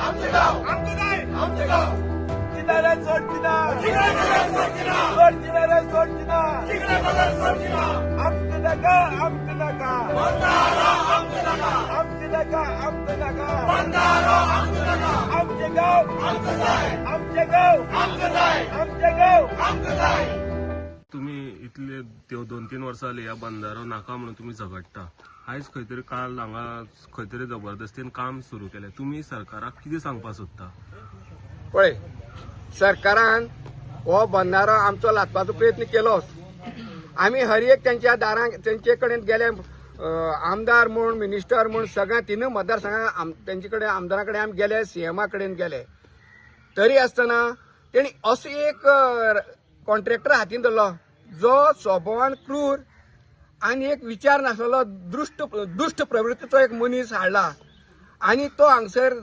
आमचे गाव आमचे गाव किनारे सोडचिना सोडचिना रे सोडचिना आमचे नका आमचे नका आमचे नका आमचे नका आमचे गाव आमचे गाव आमचे गाव तुम्ही इथले 2-3 वर्सां जाली ह्या बंदारो नाका म्हणून तुम्ही झगडटा. आयज खंय तरी काल हांगा खंय तरी जबरदस्तीन काम सुरू केलें. तुम्ही सरकाराक कितें सांगपाक सोदता? पळय, सरकारान हो बंदारो आमचो लादपाचो प्रयत्न केलोच. आमी हर एक त्यांच्या दारांक तेंचे कडेन गेले, आमदार म्हूण मिनिस्टर म्हूण सगळ्या तिनूय मतदारसंघात तेंचे कडेन आमदारा कडेन आमी गेले, सीएमा कडेन गेले. तरी आसतना तेणी असो एक कॉन्ट्रॅक्टर हातीन धरलो जो स्वभावान क्रूर आणि एक विचार नासलेलो दुष्ट प्रवृत्तीचो एक मनीस हाडला आणि तो हांगसर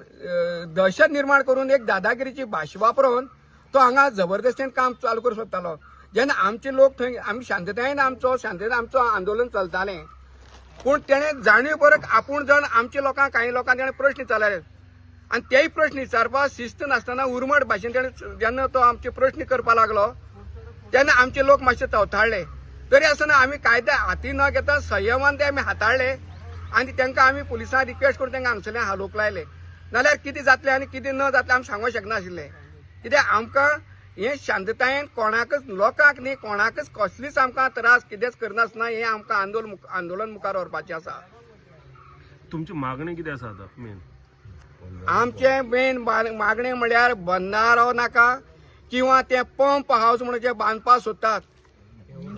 दहशत निर्माण करून एक दादागिरीची भाशा वापरून तो हांगा जबरदस्तीन काम चालू करूंक सोदतालो. जेन्ना आमचे लोक थंय आमी शांततायेन आमचो आंदोलन चलतालें, पूण तेणें जाणीवपूर्वक आपूण जण आमच्या लोकांक काही लोकांक तेणें प्रश्न विचारले आणि तेय प्रश्न विचारपाक शिस्त नासतना उर्मट भाशेन तेणें जेन्ना तो आमचे प्रश्न करपाक लागलो तेन्ना आमचे लोक मातशे तवथाळले. तरी आसतना आमी कायदा हाती न घेता संयमान ते आमी हाताळले आनी तांकां आमी पुलिसांक रिक्वेस्ट करून तांकां हांगसरल्यान हालोवंक लायले. नाल्यार कितें जातलें आनी कितें न जातलें आमी सांगूंक शकनाशिल्ले. कित्याक आमकां हें शांततायेन कोणाकच लोकांक न्ही कोणाकच कसलीच आमकां त्रास कितेंच करनासतना हें आमकां आंदोलन मुखार व्हरपाचें आसा. तुमची मागणी कितें आसा आतां मेन? आमचे मेन मागणी म्हळ्यार बंदारो नाका किंवा ते पंप हाऊस म्हणून जे बांदपाक सोदतात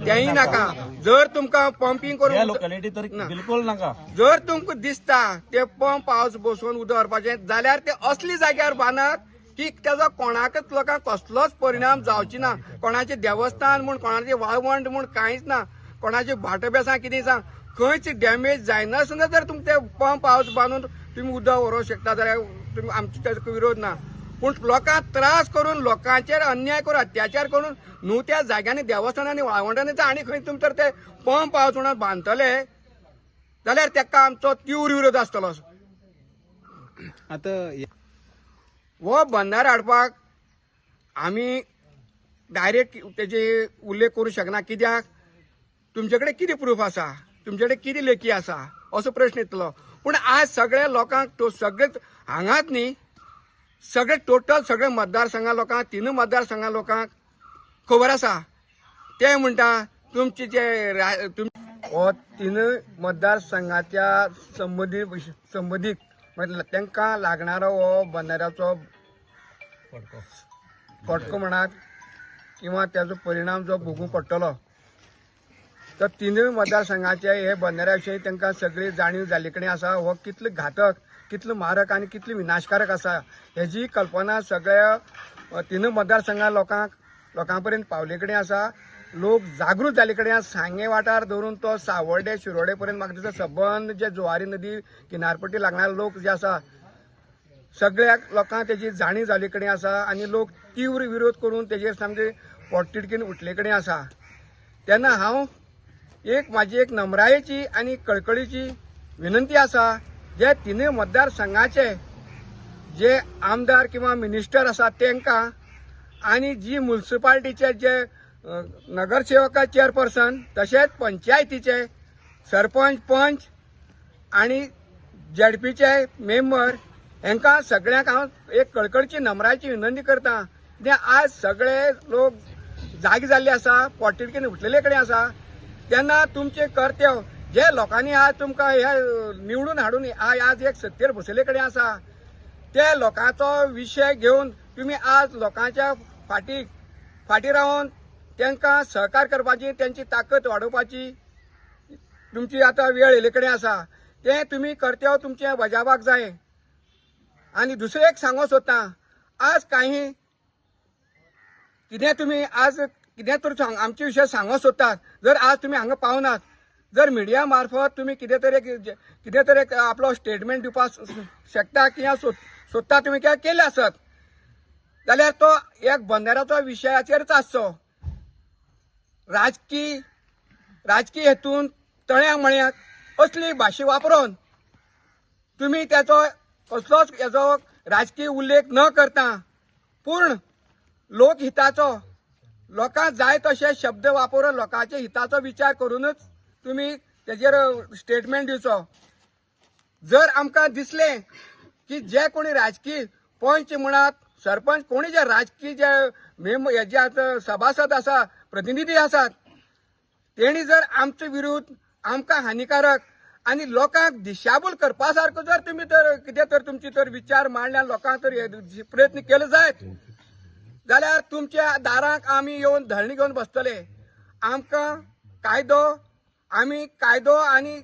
तेंय नाका. जर तुमकां पंपिंग करून लोकॅलिटी तर बिलकुल नाका. जर तुमकां दिसता ते पंप हाऊस बसोवन उदक व्हरपाचें जाल्यार ते असली जाग्यार बांदात की तेजो कोणाकच लोकांक कसलोच परिणाम जावची ना. कोणाचे देवस्थान म्हूण कोणाचे वाळवंट म्हूण कांयच ना, कोणाचे भाटोबेसां कितें सांग खंयच डॅमेज जायनासतना जर तुमचे पंप हाऊस बांदून तुम्ही उदक व्हरोंक शकता जाल्यार तुम्ही आमचो तेजो विरोध ना. पूण लोकांक त्रास करून लोकांचेर अन्याय करून अत्याचार करून न्हू त्या जाग्यांनी देवस्थानांनी वाळवंटांनी आनी खंय तुमी तर ते पंप हाऊस म्हणून बांदतले जाल्यार तेका आमचो तीव्र विरोध आसतलो. आता हो बंदार हाडपाक आमी डायरेक्ट तेजे उल्लेख करूं शकना. कित्याक तुमचे कडेन कितें प्रूफ आसा, तुमचे कडेन कितें लेखी आसा असो प्रश्न येतलो. पूण आज सगळ्या लोकांक सगळे हांगाच न्ही सगळे टोटल सगळे मतदारसंघा लोकांक तीन मतदारसंघा लोकांक खबर आसा. ते म्हणटा तुमचे जे हो तीनय मतदारसंघाच्या संबंदीत म्हटल्यार तांकां लागणारो हो बंदाऱ्याचो फटको म्हणात किंवा त्याचो परिणाम जो भोगूंक पडटलो तर तीनय मतदारसंघाचे हे बंदाऱ्या विशीं तांकां सगळी जाणीव जाल्ले कडेन आसा. हो कितलो घातक, कितलो मारक आनी कितलो विनाशकारक आसा हेजी कल्पना सगळ्या तीनय मतदारसंघा लोकां पर्यंत पावले कडेन आसा. लोक जागृत जाल्ले कडेन सांगे वाठार धरून तो सावर्डे शिरोडे पर्यंत म्हाका दिसता सबंद जे जुवारी नदी किनारपट्टी लागणारे लोक जे आसा सगळ्या लोकांक तेजी जाणीव जाल्ले कडेन आसा आनी लोक तीव्र विरोध करून तेजेर सामके पोटतिडकीन उठले कडेन आसा. तेन्ना हांव म्हाजी एक नम्रायेची आनी कळकळीची विनंती आसा जे तीनय मतदारसंघाचे जे आमदार किंवा मिनिस्टर आसा तांकां आनी जी म्युनिसिपालिटीचे जे नगरसेवका चेअरपर्सन तशेंच पंचायतीचे सरपंच पंच आनी जेडपीचे मेंबर हांकां सगळ्यांक हांव एक कळकळीची नम्रायेची विनंती करता. कित्याक आज सगळे लोक जागे जाल्ले आसा, पोटतिडकीन उठलेले कडेन आसा. तेन्ना तुमचे कर्तव्य जे लोकांनी आज तुमकां हे निवडून हाडून आज एक सत्तेर बसयले कडेन आसा ते लोकांचो विशय घेवन तुमी आज लोकांच्या फाटी रावन तांकां सहकार करपाची, त्यांची ताकद वाडोवपाची तुमची आतां वेळ येयले कडेन आसा. तें तुमी कर्तव्य तुमचें बजावपाक जाय. आनी दुसरें एक सांगूंक सोदता, आज काही कितें तुमी आज कितें तर आमचे विशय सांगूंक सोदतात, जर आज तुमी हांगा पावनात, जर मिडिया मार्फत तुमी कितें तरी एक आपलो स्टेटमेंट दिवपाक शकता किंवा सोदता तुमी किंवा केले आसत जाल्यार तो एक बंदाऱ्याचो विशयाचेरच आसचो. राजकीय हेतून तळ्या मळ्याक असली भाशा वापरून तुम्ही त्याचो कसलोच हेजो राजकीय उल्लेख न करता पूर्ण लोकहिताचो लोकांक जाय तशे शब्द वापरून लोकांच्या हिताचो विचार करूनच तुम्ही तेजेर स्टेटमेंट दिवचो. जर आमकां दिसले की जे कोणी राजकीय पंच म्हणत सरपंच कोणी जे राजकीय जे हेजे सभासद आसा प्रतिनिधी आसात तेणी जर आमचे विरुद्ध आमकां हानिकारक आणि लोकांक दिशाभूल करपा सारको जर तुम्ही तर कितें तर तुमची तर विचार मांडल्या लोकांक तर हे प्रयत्न केले जायत जाल्यार तुमच्या दाराक आमी येवन धरणी घेवन बसतले. आमकां आमी कायदो आणि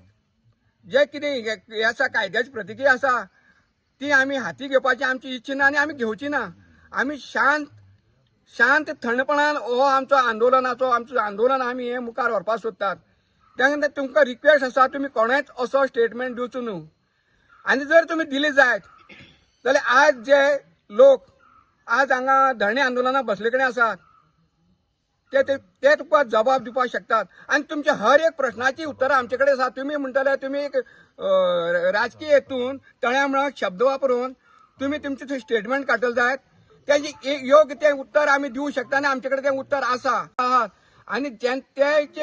जे कितें हे आसा कायद्याची प्रतिक्रिया आसा ती आमी हाती घेवपाची आमची इच्छा ना आनी आमी घेवची ना. आमी शांत थंडपणान हो आमचो आंदोलन आमी हे मुखार व्हरपाक सोदतात. त्या खातीर तुमकां रिक्वेस्ट आसा तुमी कोणेच असो स्टेटमेंट दिवचो न्हू. आनी जर तुमी दिले जायत जाल्यार आज जे लोक आज हांगा धरणे आंदोलनाक बसले कडेन आसात ते तुका जबाब दिवपाक शकतात आनी तुमच्या हर एक प्रश्नाची उतरां आमचे कडेन आसात. तुमी म्हणटले तुमी एक राजकीय हेतून तळ्यामळाक शब्द वापरून तुमी तुमचे थंय स्टेटमेंट काडटले जायत त्याची योग्य ते उत्तर आमी दिवं शकता आनी आमचे कडेन तें उत्तर आसा. आनी ते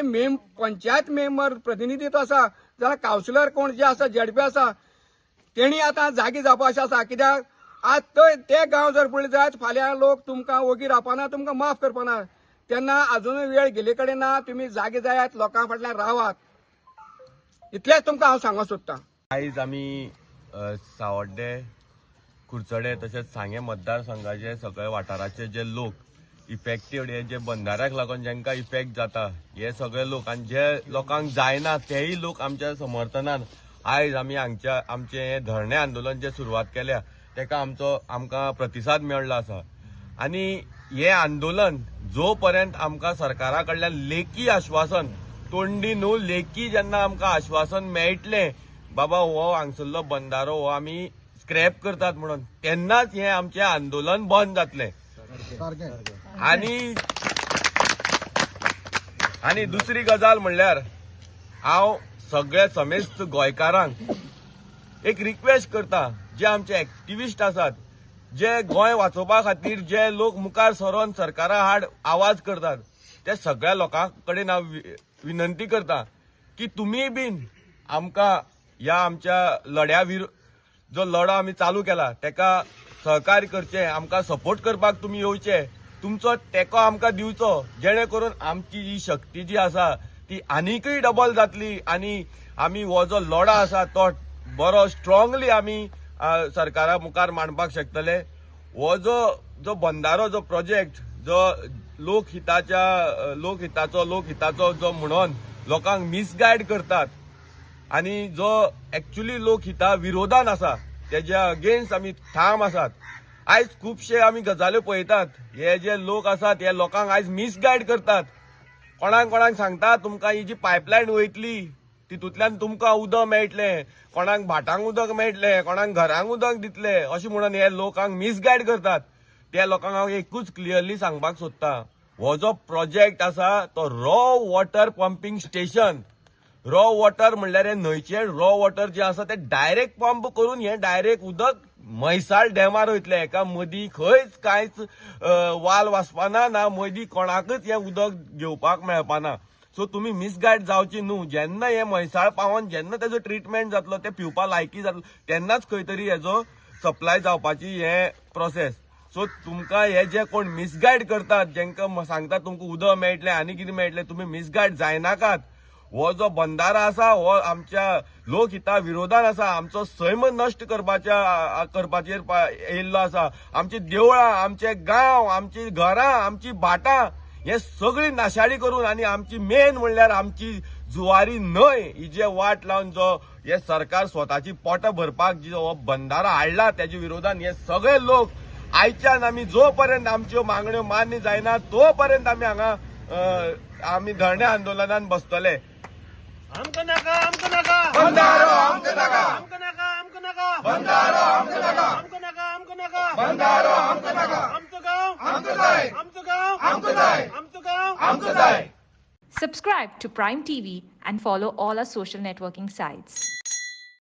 पंचायत मेंबर प्रतिनिधीत्व आसा जाल्यार कावन्सिलर कोण जे आसा जेडपी आसा तेणी आतां जागी जावपाचें आसा. कित्याक आज ते गांव जर पळयले जायत फाल्यां लोक तुमकां वोगी रावपाना तुमकां माफ करपाना तेन्ना अजुनूय वेळ गेले कडेन ना. तुमी जागे जायात लोकां फाटल्यान रावात इतलेंच तुमकां हांव सांगूंक सोदतां. आयज आमी सावड्डे कुर्चडे तशेंच सांगे मतदारसंघाचे सगळे वाठाराचे जे लोक इफेक्टिव्ह जे बंधाऱ्याक लागून जांकां इफेक्ट जाता हे सगळे लोक आनी जे लोकांक जायना तेही लोक आमच्या समर्थनान आयज आमी आमचे हे धरणे आंदोलन जे सुरवात केल्या तेका आमकां प्रतिसाद मेळ्ळो आसा. आनी हे आंदोलन जो पर्यंत आमकां सरकारा कडल्यान लेखी आश्वासन तोंडी न्हू लेखी जेन्ना आमकां आश्वासन मेळटलें बाबा हो हांगसरलो बंधारो हो आमी स्क्रॅप करतात म्हणून तेन्नाच हे आमचें आंदोलन बंद जातलें. आनी दुसरी गजाल म्हणल्यार हांव सगळ्या समेस्त गोंयकारांक एक रिक्वेस्ट करता जे आमचे एक्टिविस्ट आसात जे गोंय वाचोवपा खातीर जे लोक मुखार सरोन सरकारा आड आवाज करतात त्या सगळ्या लोकां कडेन हांव विनंती करता की तुमी बीन आमकां ह्या आमच्या लढ्या जो लढो आमी चालू केला तेका सहकार्य करचें आमकां सपोर्ट करपाक तुमी येवचे तुमचो तेको आमकां दिवचो जेणे करून आमची ही शक्ती जी आसा ती आनीकय डबल जातली आनी आमी हो जो लढो आसा तो बरो स्ट्रॉंगली आमी सरकारा मुखार मांडपाक शकतले. हो जो बंधारो जो प्रोजेक्ट जो लोकहिताचो जो म्हणून लोकांक मिसगायड करतात आनी जो एक्चुअली लोकहिता विरोधान आसा तेज्या अगेन्स्ट आमी ठाम आसात. आयज खुबशे आमी गजाल्यो पळयतात हे जे लोक आसात हे लोकांक आयज मिसगायड करतात. कोणाक सांगता तुमकां ही जी पायपलायन वयतली तितूंतल्यान तुमकां उदक मेळटलें कोणाक भाटांक उदक मेळटलें कोणाक घरांक उदक दितलें अशें म्हणून हे लोकांक मिसगायड करतात. त्या लोकांक हांव एकूच क्लियरली सांगपाक सोदता हो जो प्रोजेक्ट आसा तो raw water pumping station raw water म्हणल्यार हे न्हंयचे रॉ वॉटर जे आसा ते डायरेक्ट पंप करून हे डायरेक्ट उदक म्हैसाळ डॅमार वयतले. हेका मदीं खंयच कांयच वाल वाचपाना ना मदीं कोणाकच हे उदक घेवपाक मेळपाना. सो तुमी मिसगायड जावची न्हू. जेन्ना हे म्हैसाळ पावन जेन्ना तेजो ट्रिटमेंट जातलो ते पिवपा लायकी जातलो तेन्नाच खंय तरी हेजो सप्लाय जावपाची हे प्रोसेस. सो तुमकां हे जे कोण मिसगायड करतात जेंकां सांगता तुमकां उदक मेळटलें आनी कितें मेळटलें तुमी मिसगायड जायनाकात. हो जो बंधारा आसा हो आमच्या लोकहिता विरोधान आसा. आमचो सैम नश्ट करपाचेर येयल्लो आसा. आमची देवळां आमचे गांव आमची घरां आमची भाटां हे सगळी नाशाडी करून आनी आमची मेन म्हणल्यार आमची जुवारी न्हंय ही जे वाट लावन जो हे सरकार स्वताची पोटां भरपाक जो हो बंधारो हाडला तेजे विरोधान हे सगळे लोक आयच्यान आमी जो पर्यंत आमच्यो मागण्यो मान्य जायना तो पर्यंत आमी हांगा आमी धरणे आंदोलनान बसतले. आमकां नाका आमकां नाका बंधारो आमकां नाका आमकां नाका आमकां नाका बंधारो आमकां नाका आमकां नाका आमकां नाका बंधारो आमकां नाका आमचो गांव आमकां जाय आमचो गांव आमकां जाय आमचो गांव आमकां जाय. Subscribe to Prime TV and follow all our social networking sites.